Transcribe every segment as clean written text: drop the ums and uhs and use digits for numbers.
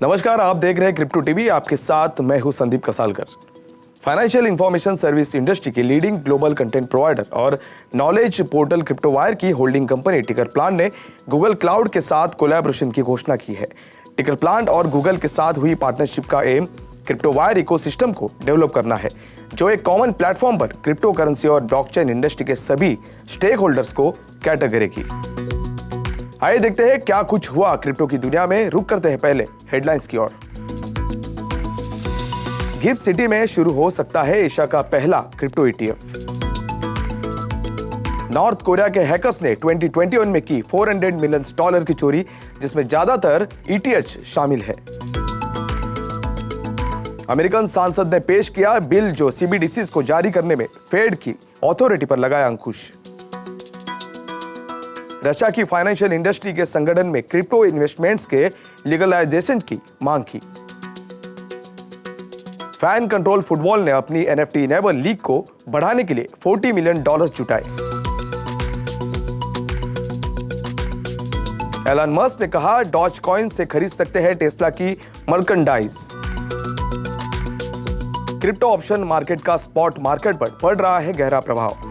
नमस्कार, आप देख रहे हैं क्रिप्टो टीवी। आपके साथ मैं हूं Sandeep Kasalkar. Financial information service industry के लीडिंग ग्लोबल कंटेंट प्रोवाइडर और नॉलेज पोर्टल क्रिप्टोवायर की होल्डिंग कंपनी टिकर प्लांट ने गूगल क्लाउड के साथ कोलैबोरेशन की घोषणा की है। टिकर प्लांट और गूगल के साथ हुई पार्टनरशिप का एम क्रिप्टोवायर इकोसिस्टम को डेवलप करना है, जो एक कॉमन प्लेटफॉर्म पर क्रिप्टो करेंसी और ब्लॉकचेन इंडस्ट्री के सभी स्टेक होल्डर्स को कैटर करेगी। आइए देखते हैं क्या कुछ हुआ क्रिप्टो की दुनिया में। रुक करते हैं पहले हेडलाइंस की ओर। गिफ्ट सिटी में शुरू हो सकता है एशिया का पहला क्रिप्टो ईटीएफ। नॉर्थ कोरिया के हैकर्स ने 2021 में की $400 मिलियन की चोरी, जिसमें ज्यादातर ईटीएच शामिल है। अमेरिकन सांसद ने पेश किया बिल जो सीबीडीसीज को जारी करने में फेड की अथॉरिटी पर लगाया अंकुश। रशिया की फाइनेंशियल इंडस्ट्री के संगठन में क्रिप्टो इन्वेस्टमेंट्स के लीगलाइजेशन की मांग की। फैन कंट्रोल फुटबॉल ने अपनी एनएफटी इनेबल लीग को बढ़ाने के लिए $40 मिलियन जुटाए। एलन मस्क ने कहा डॉज कॉइन से खरीद सकते हैं टेस्ला की मर्केंडाइज। क्रिप्टो ऑप्शन मार्केट का स्पॉट मार्केट पर पड़ रहा है गहरा प्रभाव।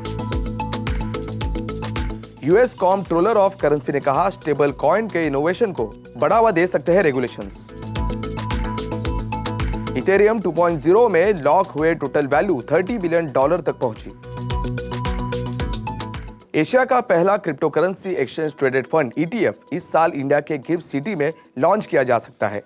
यूएस कॉम्प्ट्रोलर ऑफ करेंसी ने कहा स्टेबल कॉइन के इनोवेशन को बढ़ावा दे सकते हैं रेगुलेशंस। इथेरियम 2.0 में लॉक हुए टोटल वैल्यू $30 बिलियन तक पहुंची। एशिया का पहला crypto currency exchange traded fund ETF इस साल इंडिया के गिफ्ट सिटी में लॉन्च किया जा सकता है।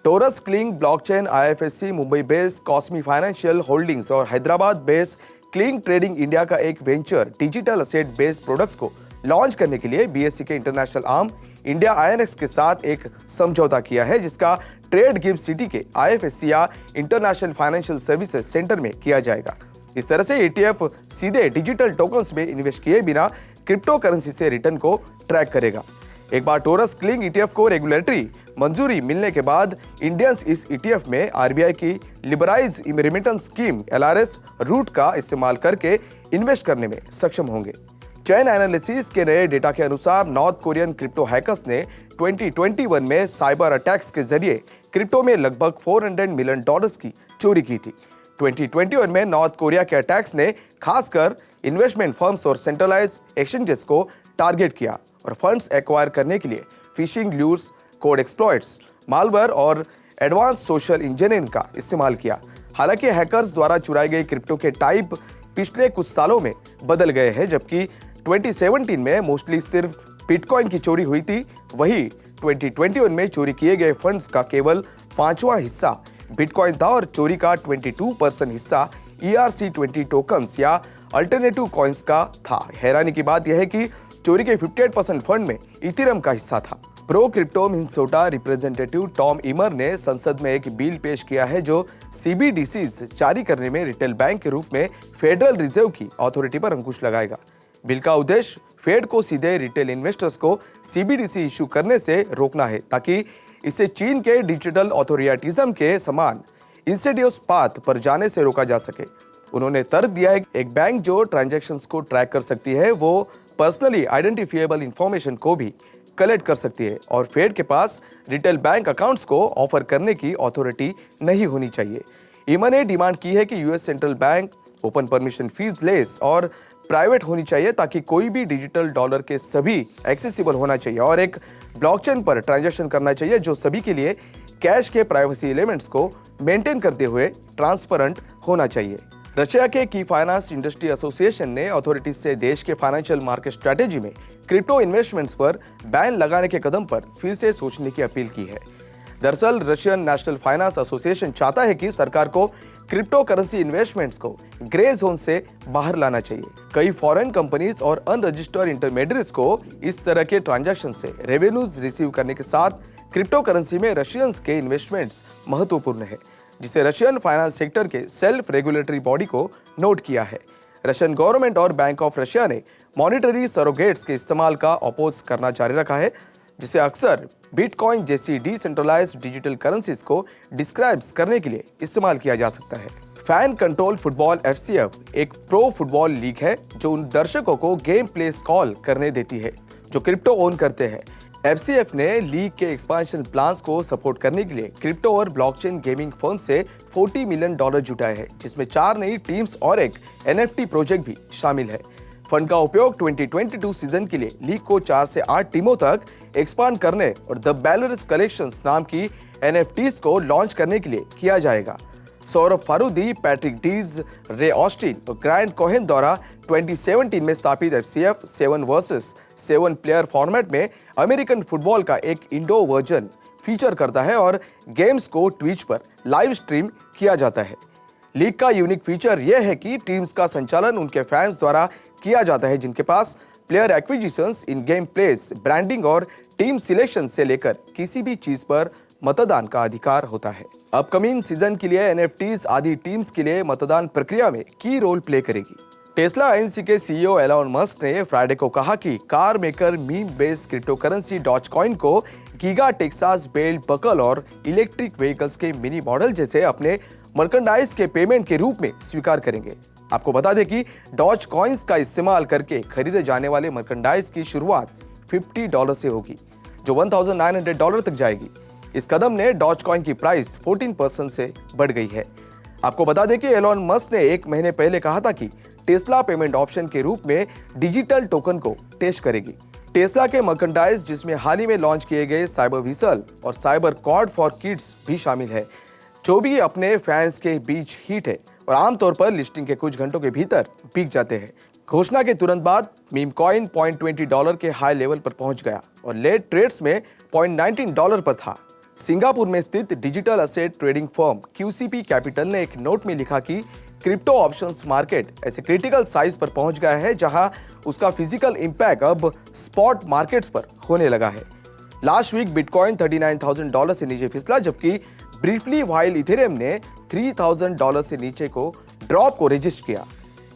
Torus Kling blockchain, IFSC, Mumbai based Cosmea financial holdings और Hyderabad based Kling trading India का एक venture digital asset based products को लॉन्च करने के लिए बीएसई के इंटरनेशनल आर्म इंडिया आईएनएक्स के साथ एक समझौता किया है, जिसका ट्रेड गिफ्ट सिटी के आईएफएससी या इंटरनेशनल फाइनेंशियल सर्विसेज सेंटर में किया जाएगा। इस तरह से ईटीएफ सीधे डिजिटल टोकन्स में इन्वेस्ट किए बिना क्रिप्टो करेंसी से रिटर्न को ट्रैक करेगा। एक बार टोरस क्लिंग ईटीएफ को रेगुलेटरी मंजूरी मिलने के बाद इंडियंस इस ईटीएफ में आरबीआई की लिबराइज रेमिटेंस स्कीम एलआरएस रूट का इस्तेमाल करके इन्वेस्ट करने में सक्षम होंगे। चैन एनालिसिस के नए डेटा के अनुसार नॉर्थ कोरियन क्रिप्टो हैकर्स ने 2021 में साइबर अटैक्स के जरिए क्रिप्टो में लगभग $400 मिलियन की चोरी की थी। 2021 में नॉर्थ कोरिया के अटैक्स ने खासकर इन्वेस्टमेंट फर्म्स और सेंट्रलाइज एक्सचेंजेस को टारगेट किया और फंड्स एक्वायर करने के लिए फिशिंग ल्यूर्स, कोड एक्सप्लॉइट्स, मालवेयर और एडवांस सोशल इंजीनियरिंग का इस्तेमाल किया। हालांकि हैकर्स द्वारा चुराए गए क्रिप्टो के टाइप पिछले कुछ सालों में बदल गए हैं। जबकि 2017 में मोस्टली सिर्फ बिटकॉइन की चोरी हुई थी, वही 2021 में चोरी किए गए फंड्स का केवल 5वां हिस्सा बिटकॉइन था और चोरी का 22% हिस्सा ERC20 टोकन्स या अल्टरनेटिव कॉइन्स का था। हैरानी की बात यह है कि चोरी के 58% फंड में इथेरियम का हिस्सा था। Pro crypto Minnesota representative Tom Emmer ने संसद में एक बिल पेश किया है जो सीबीडीसीज जारी करने में रिटेल बैंक के रूप में फेडरल रिजर्व की अथॉरिटी पर अंकुश लगाएगा। बिल का उद्देश्य फेड को सीधे रिटेल इन्वेस्टर्स को सीबीडीसी इशू करने से रोकना है, ताकि इसे चीन के डिजिटल अथॉरिटिज्म के समान इंसिडियस पाथ पर जाने से रोका जा सके। उन्होंने तर्क दिया है एक बैंक जो ट्रांजैक्शंस को ट्रैक कर सकती है वो पर्सनली आइडेंटिफिएबल इंफॉर्मेशन को भी कलेक्ट कर सकती है और फेड के पास रिटेल बैंक अकाउंट्स को ऑफर करने की अथॉरिटी नहीं होनी चाहिए। इमन ने डिमांड की है कि US central bank open permission fees less और प्राइवेट होनी चाहिए, ताकि कोई भी डिजिटल डॉलर के सभी एक्सेसिबल होना चाहिए और एक ब्लॉकचेन पर ट्रांजैक्शन करना चाहिए जो सभी के लिए कैश के प्राइवेसी एलिमेंट्स को मेंटेन करते हुए ट्रांसपेरेंट होना चाहिए। रशिया के की फाइनेंस इंडस्ट्री एसोसिएशन ने अथॉरिटीज से देश के फाइनेंशियल मार्केट स्ट्रेटेजी में क्रिप्टो इन्वेस्टमेंट्स पर बैन लगाने के कदम पर फिर से सोचने की अपील की है। दरअसल रशियन नेशनल फाइनेंस एसोसिएशन चाहता है कि सरकार को क्रिप्टो करेंसी इन्वेस्टमेंट्स को ग्रे जोन से बाहर लाना चाहिए। कई फॉरेन कंपनीज और अनरजिस्टर्ड इंटरमीडिएट्स को इस तरह के ट्रांजैक्शन से रेवेन्यूज रिसीव करने के साथ क्रिप्टो करेंसी में रशियंस के इन्वेस्टमेंट्स महत्वपूर्ण है, जिसे रशियन फाइनेंस सेक्टर के सेल्फ रेगुलेटरी बॉडी को नोट किया है। रशियन गवर्नमेंट और बैंक ऑफ रशिया ने मॉनिटरी सरोगेट्स के इस्तेमाल का अपोज करना जारी रखा है, जिसे अक्सर बिटकॉइन जैसी डिसेंट्रलाइज्ड डिजिटल करेंसीज को डिस्क्राइब करने के लिए इस्तेमाल किया जा सकता है। फैन कंट्रोल फुटबॉल FCF एक प्रो फुटबॉल लीग है जो उन दर्शकों को गेम प्ले कॉल करने देती है जो क्रिप्टो ओन करते हैं। एफसीएफ ने लीग के एक्सपेंशन प्लान्स को सपोर्ट करने के लिए क्रिप्टो और ब्लॉकचेन गेमिंग फर्म से $40 मिलियन जुटाए हैं, जिसमें 4 नई टीम्स और एक एनएफटी प्रोजेक्ट भी शामिल है। फंड का उपयोग 2022 सीजन के लिए लीग को 4 से 8 टीमों तक एक्सपांड करने और द बैलर्स कलेक्शंस नाम की एनएफटीज को लॉन्च करने के लिए किया जाएगा। सौरभ फारूदी, पैट्रिक डीज, रे ऑस्टिन और ग्रांट कोहेन द्वारा 2017 में स्थापित एफसीएफ 7 वर्सेस 7 प्लेयर फॉर्मेट में अमेरिकन फुटबॉल का एक इंडोर वर्जन फीचर करता है और गेम्स को ट्विच पर लाइव स्ट्रीम किया जाता है। लीग का यूनिक फीचर यह है कि टीम्स का संचालन उनके फैंस द्वारा किया जाता है, जिनके पास player acquisitions, in game plays, branding और टीम सिलेक्शन से लेकर किसी भी चीज पर मतदान का अधिकार होता है। अपकमिंग सीजन के लिए एनएफटीज आदि टीम्स के लिए मतदान प्रक्रिया में की रोल प्ले करेगी। टेस्ला इंक के सीईओ एलॉन मस्क ने फ्राइडे को कहा कि car maker meme based crypto currency Dogecoin को गीगा टेक्सास बेल्ट बकल और इलेक्ट्रिक व्हीकल्स के मिनी मॉडल जैसे अपने मर्केंडाइज के पेमेंट के रूप में स्वीकार करेंगे। आपको बता दें कि डॉज कॉइन्स का इस्तेमाल करके खरीदे जाने वाले मर्केंडाइज की शुरुआत $50 से होगी, जो $1,900 तक जाएगी। इस कदम ने डॉज कॉइन की प्राइस 14% से बढ़ गई है। आपको बता दें कि एलॉन मस्क ने 1 महीने पहले कहा था कि टेस्ला पेमेंट ऑप्शन के रूप में डिजिटल टोकन को टेस्ट करेगी। टेस्ला के मर्केंडाइज, जिसमें हाल ही में लॉन्च किए गए साइबर व्हीसल और साइबर क्वाड फॉर किड्स भी शामिल है, जो भी अपने फैंस के बीच हिट है और आमतौर पर लिस्टिंग के कुछ घंटों के भीतर बिक जाते हैं। घोषणा के तुरंत बाद मीम कॉइन $0.20 के हाई लेवल पर पहुंच गया और लेट ट्रेड्स में $0.19 पर था। सिंगापुर में स्थित digital asset trading firm QCP capital ने एक नोट में लिखा कि क्रिप्टो ऑप्शंस मार्केट ऐसे क्रिटिकल साइज पर पहुंच गया है जहां उसका फिजिकल इंपैक्ट अब स्पॉट मार्केट्स पर होने लगा है। लास्ट वीक बिटकॉइन $39,000 से नीचे फिसला, जबकि ब्रीफली व्हाइल इथेरियम ने $3,000 से नीचे को ड्रॉप को रजिस्टर किया।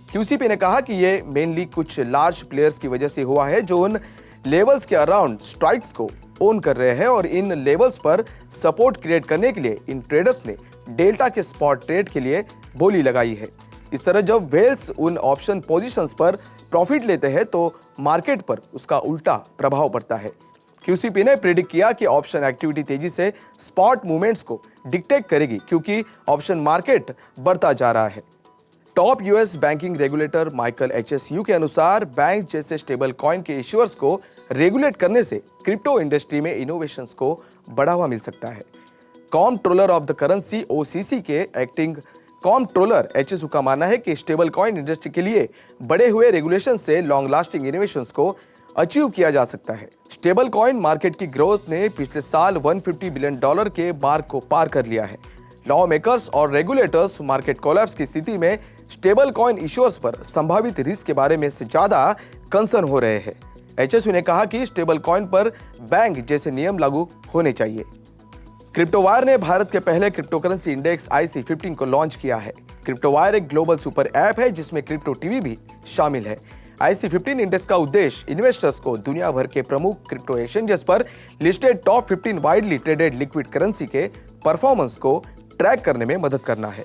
QCP ने कहा कि ये मेनली कुछ लार्ज प्लेयर्स की वजह से हुआ है जो उन लेवल्स के अराउंड स्ट्राइक्स को ओन कर रहे हैं और इन लेवल्स पर सपोर्ट क्रिएट करने के लिए इन ट्रेडर्स ने डेल्टा के स्पॉट ट्रेड के लिए बोली लगाई है। इस तरह जब वेल्स उन ऑप्शन पोजीशंस पर प्रॉफिट लेते हैं तो मार्केट पर उसका उल्टा प्रभाव पड़ता है। QCP ने प्रेडिक्ट किया कि ऑप्शन एक्टिविटी तेजी से स्पॉट मूवमेंट्स को डिक्टेट करेगी क्योंकि ऑप्शन मार्केट बढ़ता जा रहा है। Top US banking regulator Michael HSU के अनुसार बैंक जैसे स्टेबल कॉइन के इश्यूअर्स को रेगुलेट करने से क्रिप्टो इंडस्ट्री में इनोवेशंस को बढ़ावा मिल सकता है। Comptroller of the currency OCC के एक्टिंग कॉम्प्ट्रोलर HSU का मानना है कि स्टेबल कॉइन इंडस्ट्री के लिए बढ़े हुए रेगुलेशन से लॉन्ग लास्टिंग इनोवेशंस को अचीव किया जा सकता है। स्टेबल कॉइन मार्केट की ग्रोथ ने पिछले साल $150 बिलियन के मार्क को पार कर लिया है। लॉ मेकर्स और रेगुलेटर्स मार्केट कोलैप्स की स्थिति में स्टेबल कॉइन इश्यूअर्स पर संभावित रिस्क के बारे में से ज्यादा कंसर्न हो रहे हैं। HSU ने कहा कि स्टेबल कॉइन पर बैंक जैसे नियम लागू होने चाहिए। क्रिप्टोवायर ने भारत के पहले क्रिप्टो करेंसी इंडेक्स IC15 को लॉन्च किया है। क्रिप्टोवायर एक ग्लोबल सुपर ऐप है जिसमें क्रिप्टो टीवी भी शामिल है। IC15 इंडेक्स का उद्देश्य इन्वेस्टर्स को दुनिया भर के प्रमुख क्रिप्टो एक्सचेंजेस पर listed top 15 widely traded liquid currency के परफॉर्मेंस को ट्रैक करने में मदद करना है।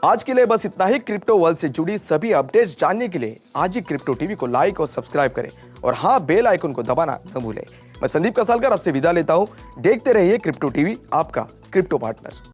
आज के लिए बस इतना ही। क्रिप्टो वर्ल्ड से जुड़ी सभी अपडेट्स जानने के लिए आज ही क्रिप्टो टीवी को लाइक और सब्सक्राइब करें और हाँ, बेल आइकन को दबाना न भूलें। मैं संदीप कसालकर आपसे विदा लेता हूं। देखते रहिए क्रिप्टो टीवी, आपका क्रिप्टो पार्टनर।